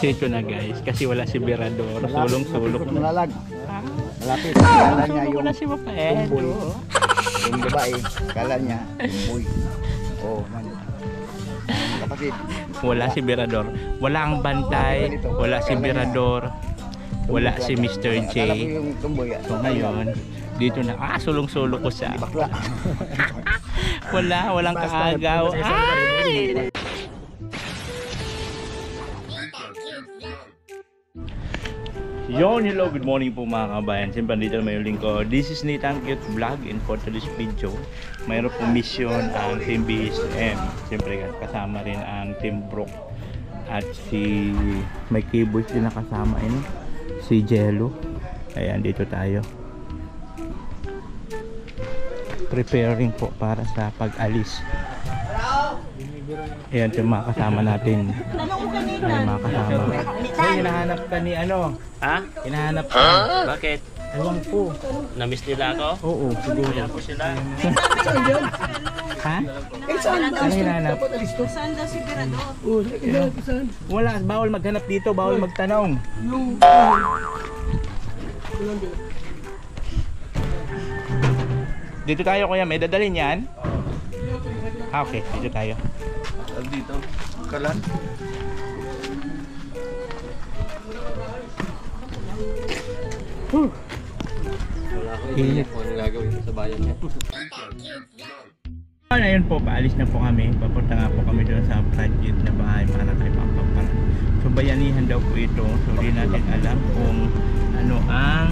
Ito na guys, kasi wala si Berador. Sulong-sulok na. Malalag. Malapit. Kala Kala niya yung wala si Papaedo. yung babae. Kala niya, tumboy. Oh, man. Kapatid. Wala si Berador. Wala ang bantay. Wala si Berador. Wala si Mr. J. Akala ko yung tumboy. So ngayon, dito na. Sulong-sulok ko siya. Bakla. Walang kaagaw. Ay! Yon, hello, good morning po mga kabayan. Siyempre dito naman yung lingko. This is Nathan Cute Vlog, and for today's video mayroon pong mission ang Team BSM. Siyempre kasama rin ang Team Brook at si may keyboard din na kasama si Jello. Ayan, dito tayo preparing po para sa pag-alis. Ayan yung mga kasama natin. Ayan mga kasama. Ay, hinahanap ka ni ano? Ha? Hinahanap ka. Bakit? Ewan po. Namiss nila ako? Oo, siguro. Ayan po sila. Ha? Ano hinahanap? Saan daw si Berador? Wala, bawal maghanap dito, bawal magtanong. Dito tayo kuya, may dadalhin yan? Ah, okay, dito tayo. Dito. Kalan. Wala ko Init. kung ano gagawin sa bayan niya. Ayun po, paalis na po kami. Papunta nga po kami doon sa project na bahay para kay Papa. So bayanihan daw po ito. So di natin alam kung ano ang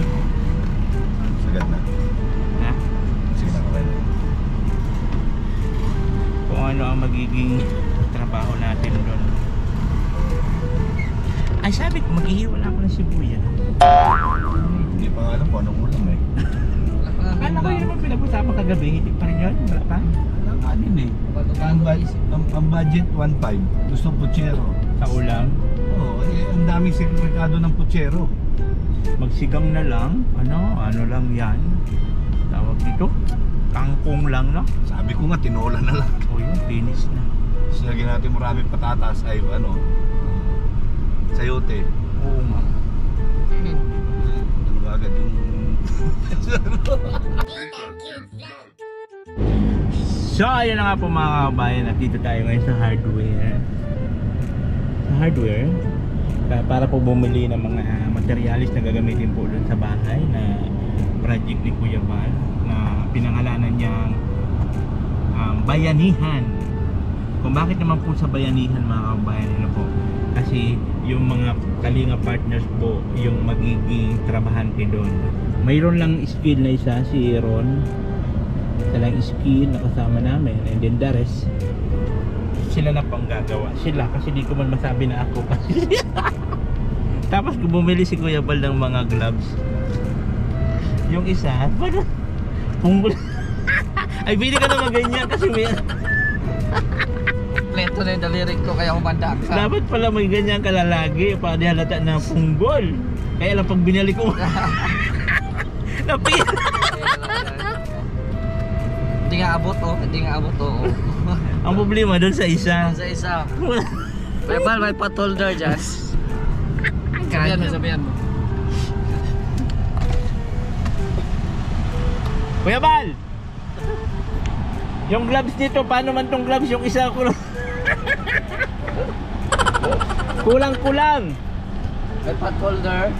Sagat na. ha? Sige na kayo. Kung ano ang magiging trabaho natin doon. Ay sabi ko, maghihiwala ako ng sibuya. Hindi pa nga alam kung anong ulam eh. Akala ko yun naman pinag-usapan kagabi. Hindi pa rin yun. Wala pa. Anin eh. Ang budget 1.5. Gusto putsero. Sa ulam. Oo, ang daming significado ng putsero. Magsigang na lang. Ano lang yan. Tawag dito. Kangkong lang na. Sabi ko nga, tinola na lang. O yun, finish na. Tapos lagyan natin maraming patatas ay sayote. Oo nga. Ano ba agad yung... So ayun na nga po mga kabayan, at dito tayo ngayon sa hardware. Sa hardware para po bumili ng mga materialis na gagamitin po doon sa bahay na project ni Kuya Val na pinangalanan niyang Bayanihan. Kung bakit naman po sa Bayanihan mga kabayan, ano po, kasi yung mga kalinga partners po yung magiging trabahante doon. Mayroon lang skill na isa, si Ron. Isa lang skill na kasama namin, and then the rest sila na pang gagawa. Sila, kasi di ko man masabi na ako kasi tapos kung bumili si Kuya Bal ng mga gloves, yung isa punggol ay bili ka naman ganyan kasi may Leto na yung dalirik ko kaya humanda ka. dapat pala may ganyan kalalagi para di halata na punggol. Kaya lang pag binali ko napin. Hindi nga abot oh. Ang problema doon sa isa. Sa isa. May bal, may pot holder dyan. Sabihan mo. Kuya Bal! Yung gloves nito, paano man tong gloves? Yung isa kulang. May pot holder.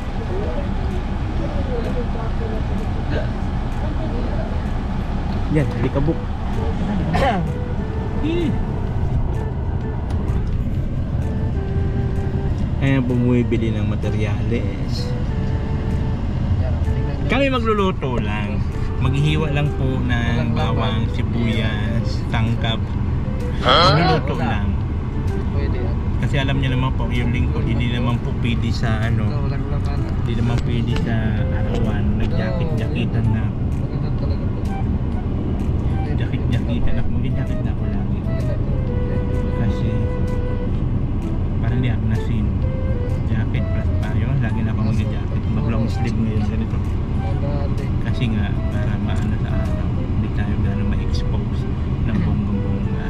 Yan, halikabok. Ayan, bumibili ng materyales. Kami magluluto lang. Maghihiwa lang po ng bawang, sibuyas, tangkap. Magluluto lang. Pwede yan. Kasi alam niyo naman po, yung lingkod hindi naman po pwede sa Walang laman. hindi naman pwede sa arawan. Nag-jacket-jacketan na. Maganda talaga po. Jacket-jacketan ako. Mag-jacket na ako lagi. Kasi parang hindi ako nasin. Jacket plus tayo. Lagi na ako mag-jacket. Mag-long sleeve ngayon ganito. Kasi nga para maano sa araw. Hindi tayo gano'n ma-expose ng bonggang-bongga.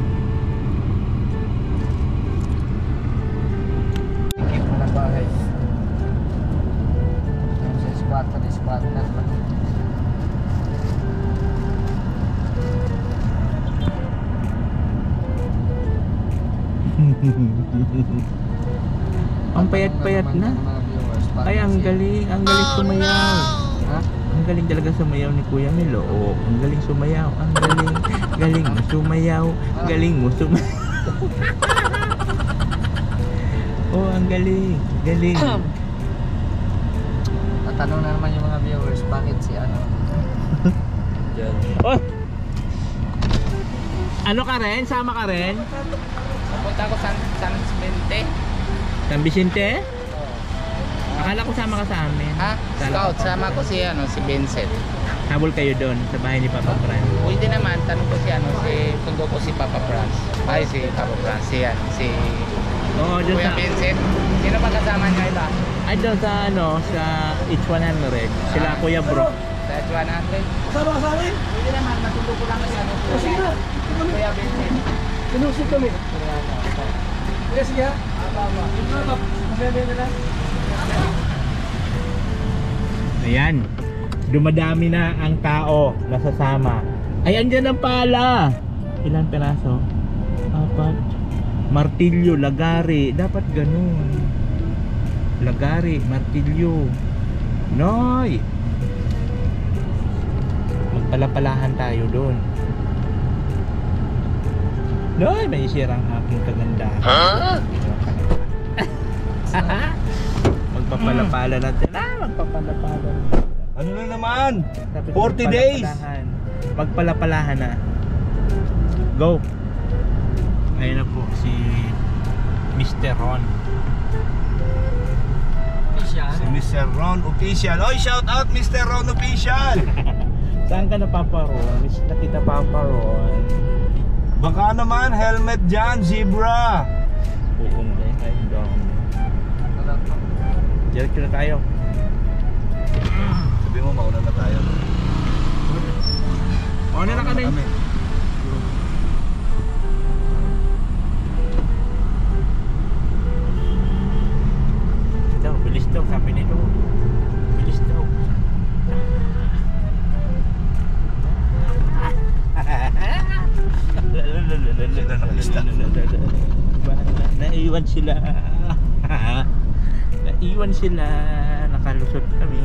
Partner pa. Ang payat-payat na. Mga viewers, Ay, ang galing sumayaw. Ha? Ang galing talaga sumayaw ni Kuya Milo. Oo, ang galing sumayaw. Ang galing mo sumayaw. Galing mo sumayaw. Oh, ang galing. Tatanong na naman yung mga viewers, bakit si ano? Oh! Ano ka rin? Sama ka rin? Punta ko San Vicente. San Vicente? Akala ko sama ka sa amin. Ha? Scout, sama ko si Vincent. Habol kayo doon sa bahay ni Papa Fran. Pwede naman, tanong ko sundo ko si Papa Franz. Ay, si Papa Franz, si Oo, doon Kuya sa... Vincent. Sino ba kasama niya iba? Ay, doon sa sa H100. Sila Kuya Bro. Sa H100? Kasama ka sa amin? Pwede naman, masundo ko lang si Sige na. Kuya Vincent. Sinusip kami. Sige, sige ha. Masaya na lang. Ayan. Dumadami na ang tao na sasama. Ay, andyan ang pala. Ilan peraso? 4. Martilyo, lagari. Dapat ganun. Lagari, martilyo. Noy! Magpalapalahan tayo doon. Noy, may sirang aking kagandahan. Magpapalapala natin. Magpapalapala. Ano na naman? Sabi 40 days. Magpalapalahan na. Go. Ayun na po si Mr. Ron. Si Mr. Ron Official. Oy, shout out Mr. Ron Official. Saan ka na Papa Ron? Miss na kita Papa Ron. Baka naman helmet dyan, zebra. Oo nga. Ay, dami. Diretso na tayo. Sabi mo, mauna na tayo. Mauna na kami. Daw, bilis daw, sabi nito. Bilis daw. Naiwan sila. Naiwan sila. Nakalusot kami.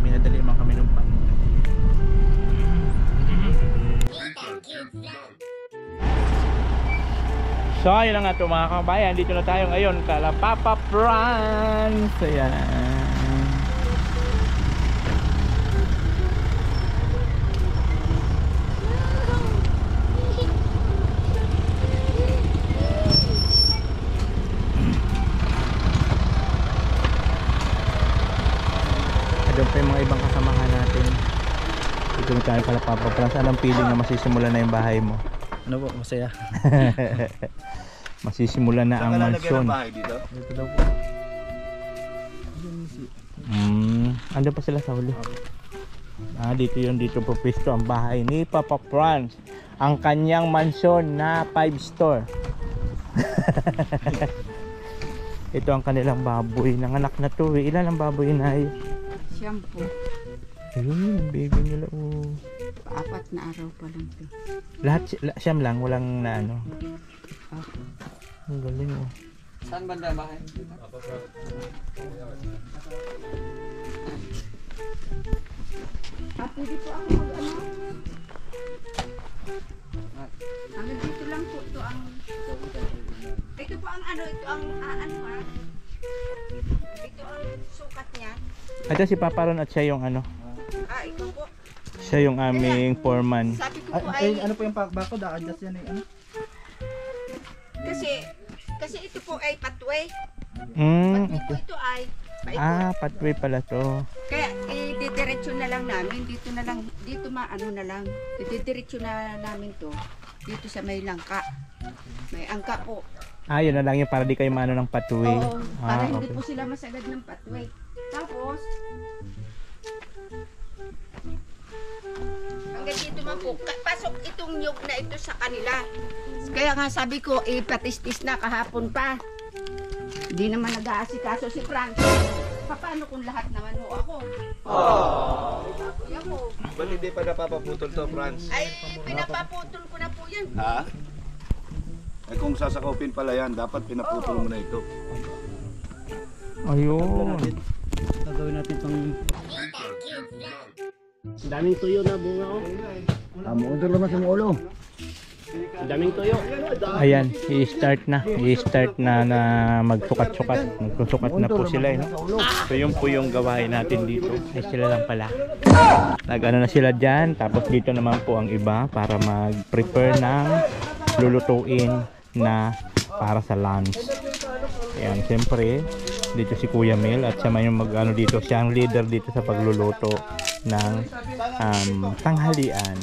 Minadali man kami ng pang. So, yun na nga ito mga kabayan. Dito na tayo ngayon kala Papa Franz. Ayan. Doon pa yung mga ibang kasamahan natin. Dito na tayo kala Papa Franz. Anong feeling na masisimulan na yung bahay mo? Ano po, masaya. Masisimulan na ang mansyon. Dito? Dito daw po. Andun pa sila sa huli. Dito yun, dito po pisto ang bahay ni Papa Franz. Ang kanyang mansyon na 5-star. Ito ang kanilang baboy. Nanganak na to eh. Ilan ang baboy na eh? Shampoo. Ayun, baby nila oh. 4 na araw pa lang to. Lahat siyam lang, walang na ano. Ang galing oh. Saan banda bahay? Pwede po ako mag-ano? Hanggang dito lang po ito ang... Ito po ang ano, ito ang ano ha? Ito ang sukat niya. Ito si Papa Ron at siya yung ano. Ito po. Siya yung aming foreman. Sabi ko po ay... Ano po yung bako? Da-adjust yan eh. Ano? Kasi ito po ay pathway. Okay. Ito ay Pathway pala to. kaya didiretso na lang namin dito na lang, dito maano na lang. Didiretso na namin to dito sa may langka. May angka po. Yun na lang yung para di kayo maano ng pathway. Oo, para hindi Okay. po sila masagad ng pathway. Tapos hanggang dito man po, pasok itong nyug na ito sa kanila. Kaya nga sabi ko, ipatistis na kahapon pa. Hindi naman nag-aasikaso si Frank. paano kung lahat naman ho ako? Yan po. Ba't hindi pa napapaputol to, Franz? Ay, pinapaputol ko na po yan. Ha? Eh kung sasakopin pala yan, dapat pinaputol mo na ito. Ayun. Gagawin natin pang... Daming tuyo na bunga oh. Amodor naman sa ulo. Daming tuyo. Ayan, i-start na magsukat-sukat. Magsusukat na po sila, no? So yun po yung gawain natin dito. Ay sila lang pala. Nag-ano na sila dyan. Tapos dito naman po ang iba para mag-prepare ng lulutuin na para sa lunch. Ayan, siyempre dito si Kuya Mel at siya man yung mag-ano dito. Siya ang leader dito sa pagluluto ng tanghalian.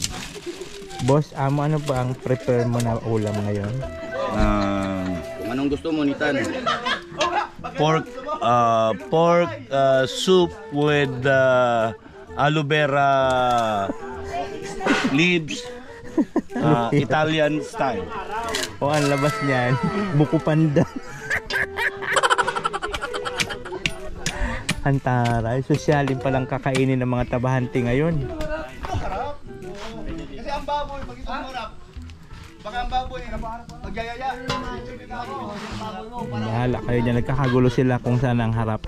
Boss, ano ba ang prepare mo na ulam ngayon? Anong gusto mo, Nitan? Pork soup with aloe vera leaves, Italian style. O ang labas niyan, buko panda. Ang taray, sosyalin palang kakainin ng mga tabahante ngayon. Kasi ang baboy, pag ito murap, baka ang baboy, magyayaya. Bahala kayo dyan, nagkakagulo sila kung saan ang harap.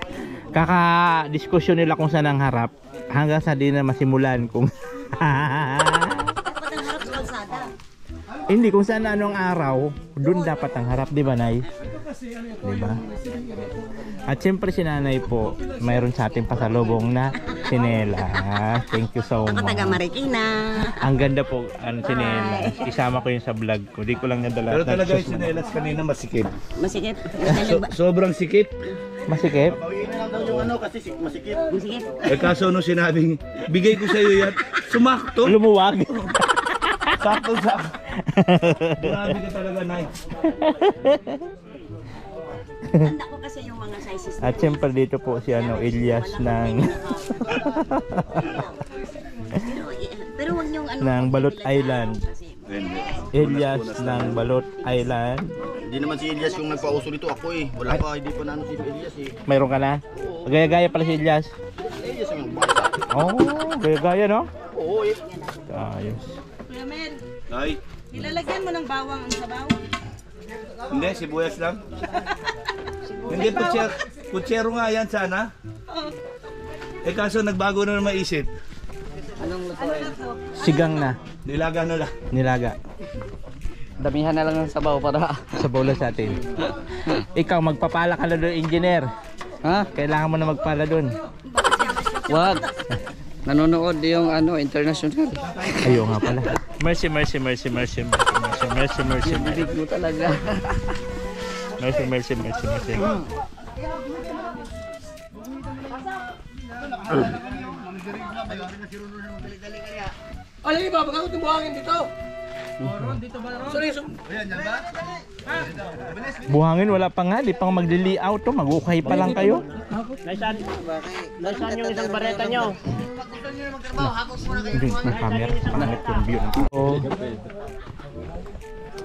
Kaka-diskusyon nila kung saan ang harap hanggang sa di na masimulan kung hindi kung saan anong araw, doon dapat ang harap, di ba, Nay? Di ba? At siyempre si Nanay po, mayroon sa ating pasalubong na tsinelas. Thank you so much. Ako taga Marikina. Ang ganda po ang tsinelas. Isama ko yun sa vlog ko. Di ko lang nadala. Pero talaga yung sinelas kanina masikip. Masikip. Sobrang sikip. Masikip? Masikip. Eh kaso nung sinabing, bigay ko sa iyo yan, sumakto. Lumuwag. Sakto. Grabe ka talaga, Nay. Tanda ko kasi yung mga sizes. At siyempre dito po si Elias ng Pero wag niyong ano. ng Balot Island. Elias ng Balot Island. Hindi naman si Elias yung nagpauso dito, ako eh. Wala pa, hindi pa naano si Elias eh. Mayroon ka na? Gaya-gaya pala si Elias. Elias yung bata. Oh, gaya-gaya, no? Oo eh. Ayos. Kuya Mel, Nay, ilalagyan mo ng bawang ang sabaw. hindi, sibuyas lang. Hindi, putsero nga yan sana. Eh kaso nagbago na naman isip. Sigang na. Nilaga na lang. Nilaga. Damihan na lang ng sabaw para. Sa bola sa atin. Ikaw, magpapala ka na doon, engineer. Ha? Kailangan mo na magpala doon. Wag. Nanonood yung international. Ayaw nga pala. Mercy. Bibig mo talaga. Mercy. Alay ba, baka ko buhangin dito. Buhangin, wala pa nga. Di pa magli-layout to. Mag-ukay pa lang kayo. Nasaan yung isang bareta nyo? Hindi, may camera. Pangit yung view. Oh.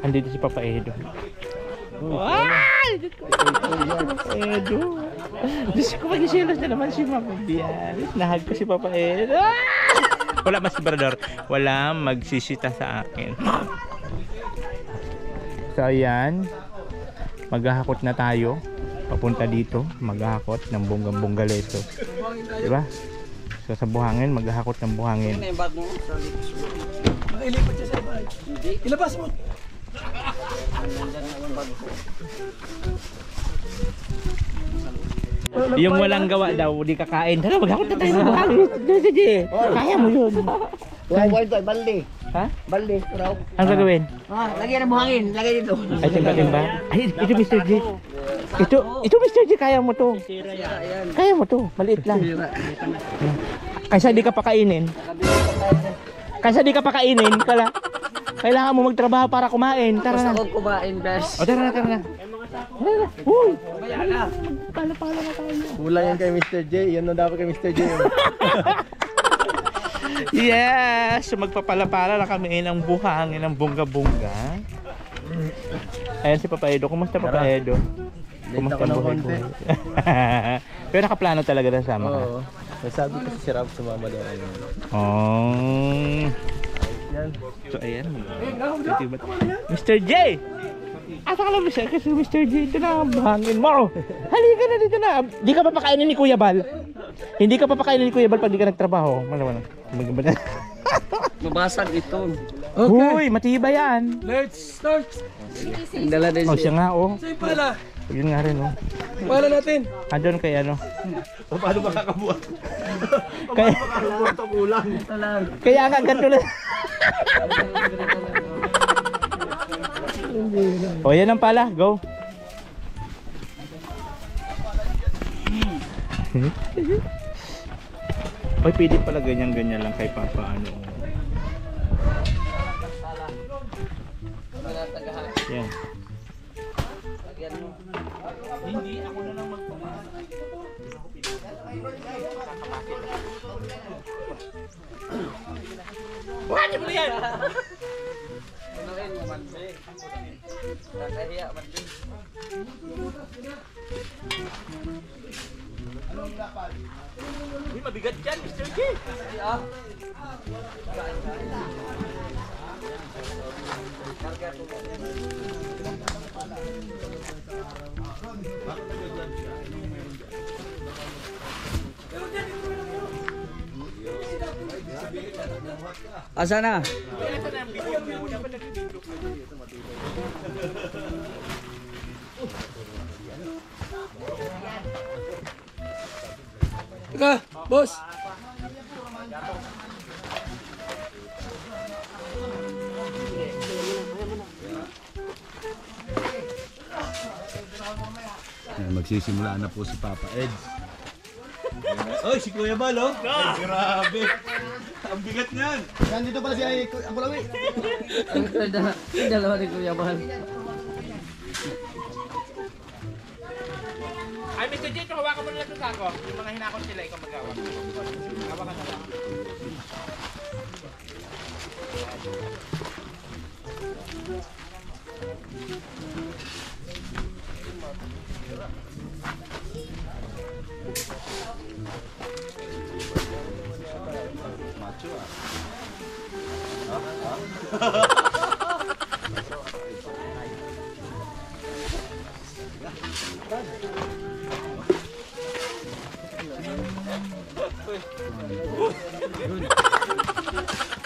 Andito si Papa Edo. Ay! Papa Edo. Diyos ko, mag-isilos na naman si Mama Bialis. Nahag ko si Papa Edo. Wala mas Brador. Wala magsisita sa akin. So ayan, maghahakot na tayo papunta dito, maghahakot ng bonggang-bonggaleto, diba? So sa buhangin, maghahakot ng buhangin. Mailipat siya sa bahay. Ilabas mo. Yung walang gawa daw, di kakain. Tara, maghahakot na tayo ng buhangin. Sige, kaya mo yun. Balde. Ha? Balde. Ano gagawin? Lagyan ng buhangin. Lagay dito. Ay, timba-timba. Ay, ito Mr. J. Ito Mr. J, kaya mo to. Kaya mo to, maliit lang. Kaysa di ka pakainin. Kailangan mo magtrabaho para kumain. Tara na. Ako kumain, guys. O, tara na. Uy! Pala na tayo. Kulang yan kay Mr. J. Yan na dapat kay Mr. J. Yes! So magpapala-pala na kami ng buhangin ng bongga-bongga. Ayan si Papa Edo. Kumusta Papa Edo? Kumusta ako ng buhay konti. mo? Pero nakaplano talaga na sama ka? Oo. Nasabi ko si Rob sumama daw ayun. Oh. Yan. So ayan. Mr. J! Asa ka lang kasi Mr. J, ito na ang hangin mo. Halika na dito na. Di ka papakainin ni Kuya Bal. Hindi ka papakainin ni Kuya Bal pag di ka nagtrabaho. Malaman. Mabasag ito. Uy, matibay yan. Let's start. Dala din Oh, siya nga oh. Sa'yo pala. Yun nga rin oh. Pala natin. Andun kay ano. O paano makakabuhat? Kaya, Makakabuhat ang ulan. kaya nga ganito na. O yan ang pala, go. Oy, pwede pala ganyan-ganyan lang kay Papa ano. Yan. Hindi ako na lang What? Ano yan? Uy, mabigat dyan, Mr. G. Asa na? Teka, boss. Magsisimula na po si Papa Eds. Oy, si Kuya Bal, oh. Ay, grabe. Ang bigat niyan. Yan dito pala si Ang Bulawi. Ang dalawa ni Kuya Bal. Ay, Mr. J, hawakan mo na lang ito sa ako. Yung mga hinakot sila, ikaw mag-awak. Hawakan na lang. Macho ah.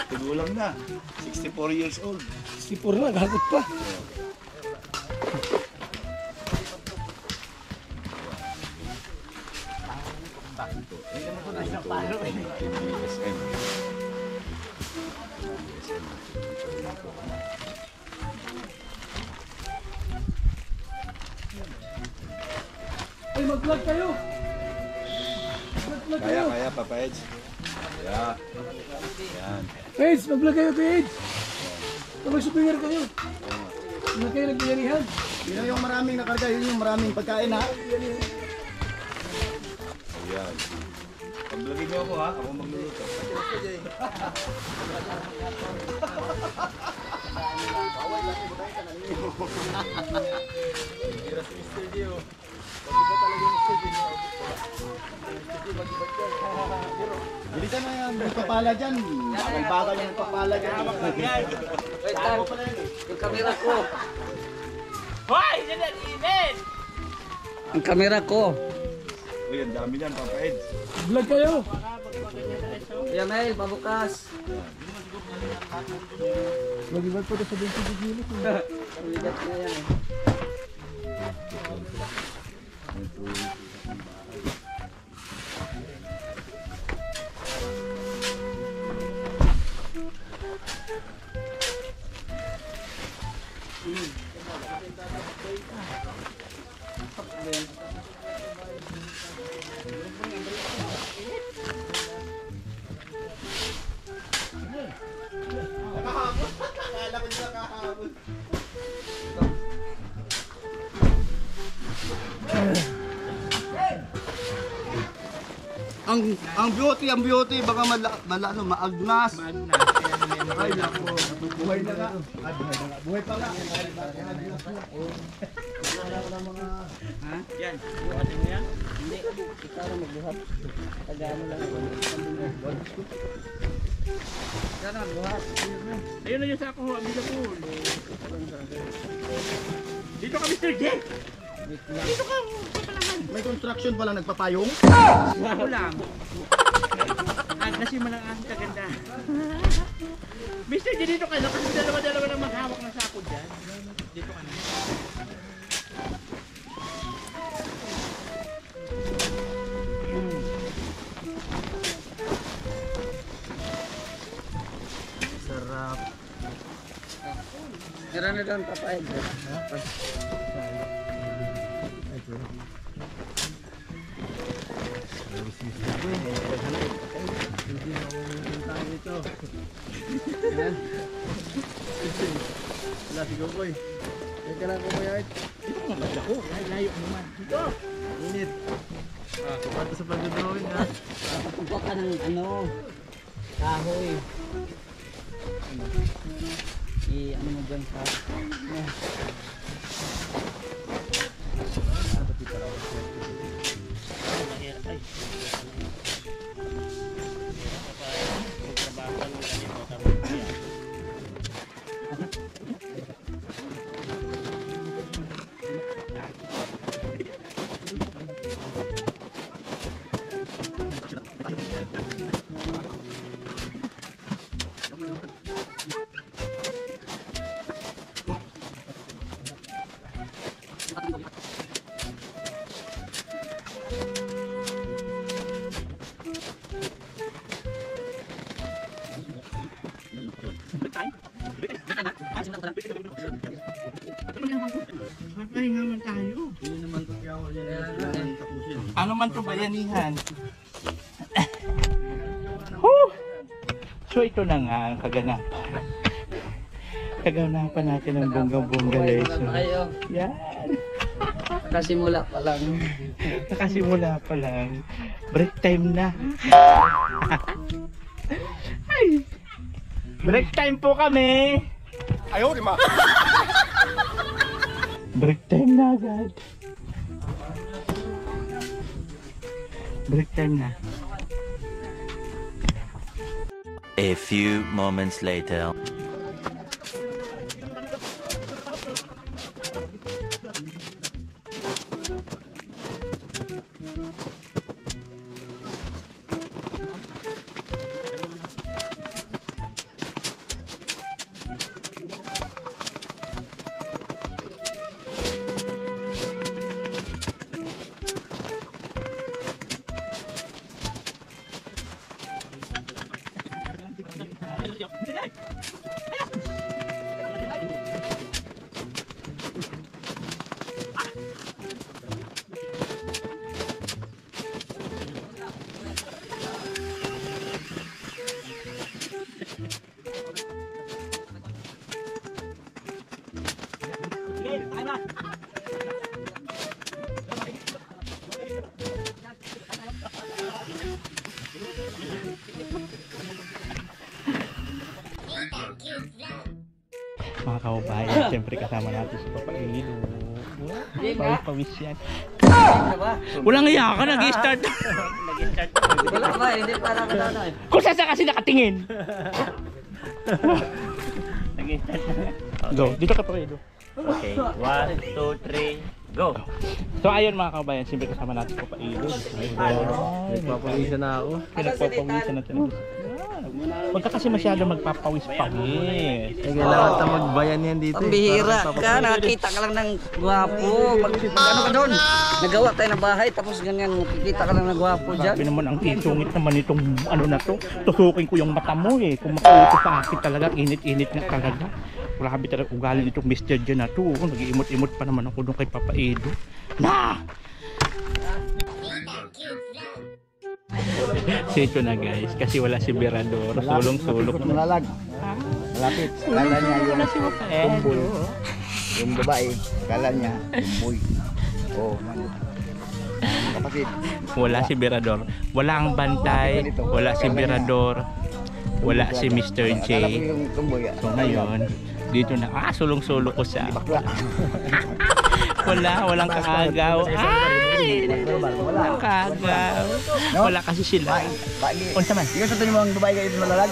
Tigulang na. 64 years old. 64 na, gagot pa. Ay, mag-vlog kayo. Kaya, Papa Eds. Kaya. Yan. Page, mag-vlog kayo, Page. Kapag supplier kayo. Hindi kayo nagbiyarihan. Yun yung maraming nakarga, yun yung maraming pagkain ha. Ayan. Pag-vlogin niyo ako ha, ako magluluto. Dito na yan, nagpapala dyan. Bakal-bakal yung nagpapala dyan. Wait lang, yung camera ko. Hoy! Yan yan, init! Ang camera ko. Uy, ang dami niyan, Papa Eds. Vlog kayo. Yamel, pabukas. Mag-ibag po ito sa 20 gilid. Ligat na yan eh. ang beauty, baka maagnas. Ay, nako. Buhay na nga. Ay, buhay na nga. Buhay pa nga. Yan. Buhatin mo yan? Ayun na yung sako ho, abila po. Dito ka, Mr. J! Dito ka, May construction pala nagpapayong. ako lang. Kasi malang ang kaganda. Mr. J, dito ka na, kasi dalawa-dalawa na maghawak ng sako dyan. Dito ka na. Sarap. Meron na doon papayag. Wala si Gokoy. Teka lang Gokoy ay. Ako, layo naman. Dito! Init. Pato sa pag-drawing ha. Pagkuha ka ng kahoy. Ano mo dyan sa... Pahinga man tayo. Hindi naman to kaya wala na tapusin. Ano man to bayanihan? Huh! So ito na nga ang kaganapan. Kaganapan natin ng bonggang-bongga lesson. Yan. Kasimula pa lang. Nakasimula pa lang. Break time na. Ay! Break time po kami! Ayaw, di ma. Break time na agad. Break time na. A few moments later. Mga kababayan, siyempre kasama natin si Papa Ilo. Pawis yan. Wala nga yan ka, nag-start. Wala ba, hindi para ka na. Kung saan kasi nakatingin. Go, dito ka Papa Ilo. Okay, 1, 2, 3, go! So ayun mga kababayan, siyempre kasama natin si Papa Ilo. Nagpapawisan na ako. Pinagpapawisan na talaga. Huwag ka kasi masyado magpapawis-pawis. Kailangan ta magbayan yan dito. Pambihira ka, nakakita ka lang ng gwapo. Ano ka doon? Nagawa tayo ng bahay, tapos ganyan, makikita ka lang ng gwapo dyan. Sabi naman ang sungit naman itong ano na to. Tusukin ko yung mata mo eh. Kung makauto sa akin talaga, init-init na talaga. Grabe talaga ugali nitong Mr. J na to. Nag-iimot-imot pa naman ako doon kay Papa Edo. Na! Sito na guys, kasi wala si Berador. Sulong-sulok na. Malalag. Malapit. Kala niya yung kumboy. Yung babae, kala niya kumboy. Oh, man. kapatid. Wala si Berador. Wala ang bantay, wala si Berador, wala si Mr. J. Akala ko yung tumboy. So ngayon, dito na, sulong-sulo ko sa walang kaagaw. Ay! Walang kaagaw. Wala kasi sila. Unsa man? Ikaw sa tanong mga babae kayo malalag?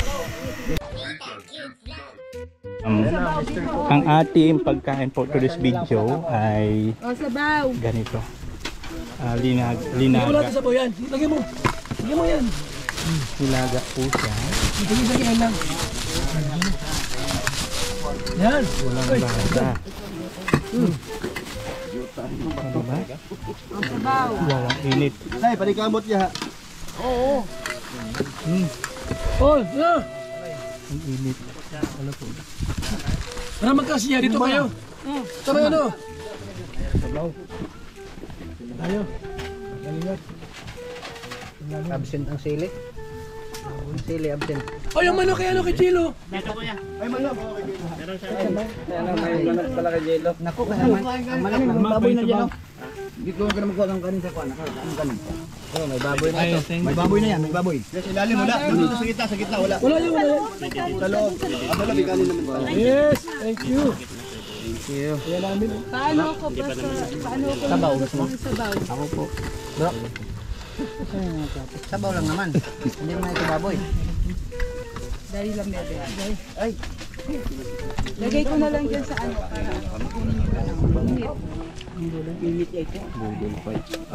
Ang ating pagkain for today's video ay ganito. Lagyan mo natin sa yan. Lagyan mo. Lagyan mo yan. Nilaga po siya. Lagyan lang. Yan. Walang baga. Walang init. Nay, panikamot niya. Oh, na. Ang init. Para magkasiya dito kayo. Tama ano? Tayo. Galingat. Absent ang sili. Ang sili absent. Oh, yung manok kay ano kay Chilo. Ay, manok. Ano, may manok pala kay Jello. Naku, ang manok ng baboy na dyan. Dito ka na magkuha ng kanin sa kuwan. Ang kanin. Oh, may baboy na ito. May baboy na yan, may baboy. Yes, ilalim wala. Nandito sa gitna wala. Wala yan. Sa loob. Ano lang, ikanin naman pala. Yes, thank you. Thank you. Kaya namin. Paano ko Sabaw gusto mo? sabaw? Ako po. Bro. Sabaw lang naman. Hindi naman ito baboy. Dali lang bebe. Ay. Lagay ko na lang dyan sa ano para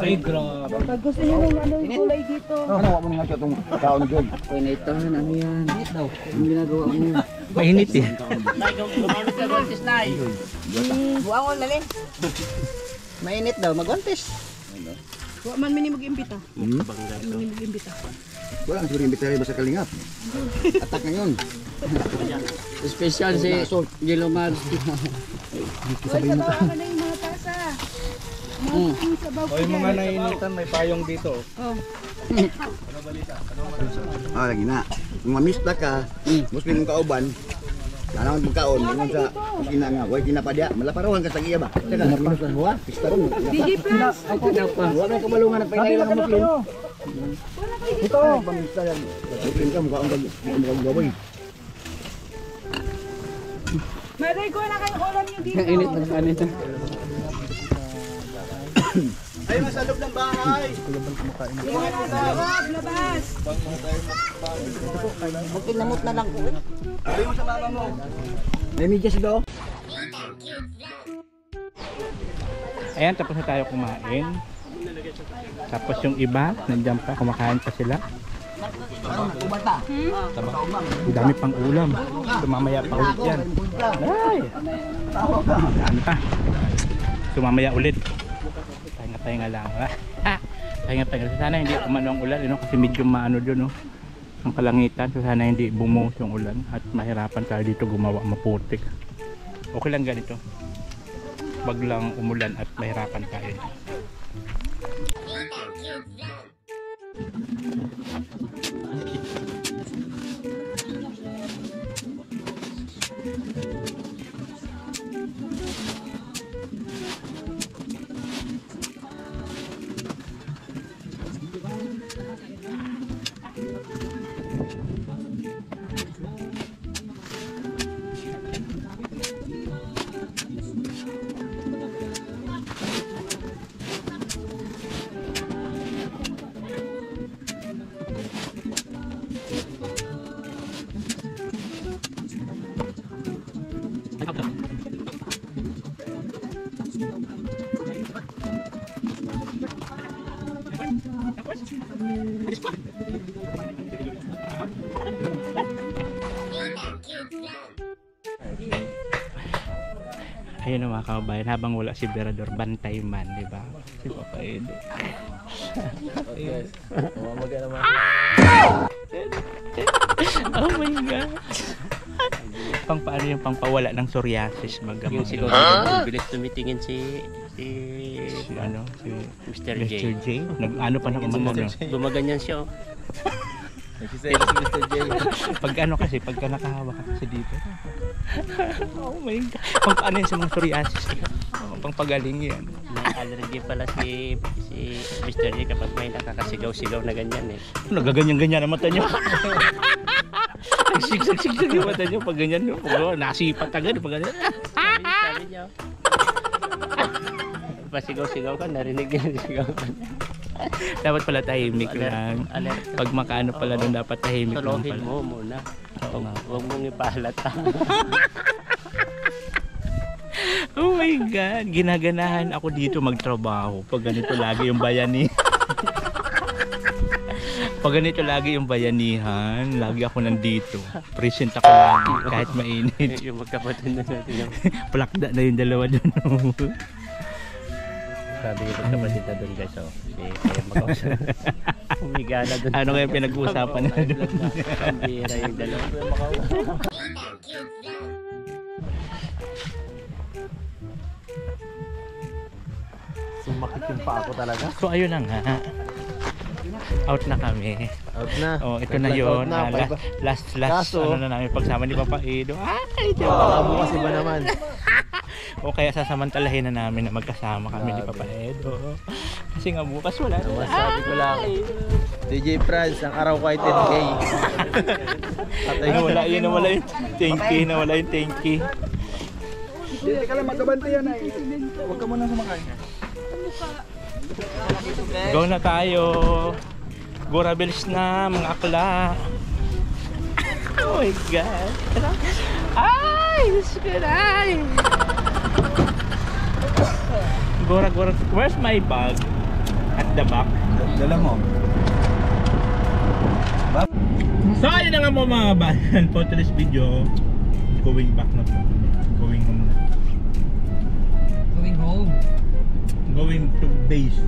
Ay, grabe. pag gusto niyo ng ano yung kulay dito. Ano, wala mo nga siya itong kaon doon. Okay na ito. Ano yan? Init daw. Ang ginagawa mo yan. Mainit eh. Buang ko lalin. Mainit daw. Mag-contest. Huwag man mini mag-imbita. Wala ang siguro yung bitari ba sa kalingap? Atak ngayon. Special si Jello Mads. Hoy, sabaw ka na yung mga tasa. Mga sabaw ko dyan. nainitan, may payong dito. Ah, lagi na. Kung mamista ka, Muslim mong kauban, alam mo magkaon, yung sa kusina nga, huwag kinapadya, malaparohan ka sa iya ba? Teka, napinos na buha, pista ron. DJ Plus. Huwag may kabalungan ng painay lang ang Muslim. Ito, pamista yan. Muslim ka, mukha ang gaboy. Maray ko na kayo ulam yung dito. Init ng kanin. Ay, nasa loob ng bahay! Labas. Kinamot na lang po. Sabi mo sa mama mo. May medyas daw. Ayan, tapos na tayo kumain. Tapos yung iba, nandiyan pa, kumakain pa sila. Ang dami pang ulam. Sumamaya pa ulit yan. Ay! Dami pa. Sumamaya ulit. Pahinga lang. Pahinga. Sana hindi umano ang ulan, kasi medyo maano dun, ang kalangitan. So sana hindi bumuhos yung ulan at mahirapan tayo dito gumawa, maputik. Okay lang ganito. Wag lang umulan at mahirapan tayo. Ayun ang mga kababayan, habang wala si Berador, bantay man, di ba? Si Papa Edo. Oh my God! Pang paano yung pangpawala ng psoriasis magamang Yung siguro bilis tumitingin si ano, si Mr. J. Mr. J. Nag-ano pa na kumano. Gumaganyan siya. Pag ano kasi, pagka nakahawak ka kasi dito. Oh my God! Pang paano yun sa mga psoriasis. Oh, pangpagaling yan. May allergy pala si Mr. J kapag may nakakasigaw-sigaw na ganyan eh. Nagaganyan-ganyan ang mata niyo. Sigsig-sigsig yung mata niyo pag ganyan. Pag nasipat agad pag ganyan. Sabi niya. Pasigaw-sigaw ka, narinig niya sigaw ka. Dapat pala tahimik lang. Pag makaano pala doon dapat tahimik lang Solohin pala. mo muna. Oo nga. Huwag mong ipaalata. Oh my God, ginaganahan ako dito magtrabaho pag ganito lagi yung bayani. Pag ganito lagi yung bayanihan, lagi ako nandito. Present ako lagi kahit mainit. Yung magkapatid na natin yung Palakda na yung dalawa doon. sabi yung magkapatid na doon guys. Oh. Kaya mag-usap. Humiga na doon. Ano kaya pinag-uusapan na doon? Ang bira yung dalawa. Sumakit yung pa ako talaga. So ayun na nga. Out na kami. Out na. Oh, ito na yun. Last Kaso, ano na namin pagsama ni Papa Edo. Ay, Diyos. bukas iba naman. O kaya sasamantalahin na namin na magkasama kami ni Papa Edo. Kasi nga bukas wala na. Masabi ko lang. DJ France, ang araw ko ay 10K. Nawala yun, nawala yung tenki, nawala yung tenki. Hindi ka lang magkabantayan ay. Huwag ka muna sumakay. Go na tayo. Go Rebels na mga akla. Oh my God. Ay, sigaray. Gora. Where's my bag? At the back. Dala mo. So ayun na nga mo mga bayan for today's video. Going back na po. Going home na. Going home. Going to base.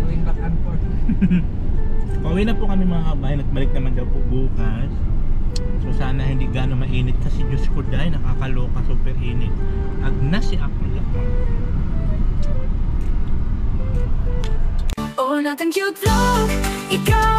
Going back and forth. Pauwi na po kami mga kabayan at balik naman daw po bukas. So sana hindi gano'ng mainit kasi Diyos ko dahil nakakaloka, super init. Agna si Apple. Oh, natin cute vlog, ikaw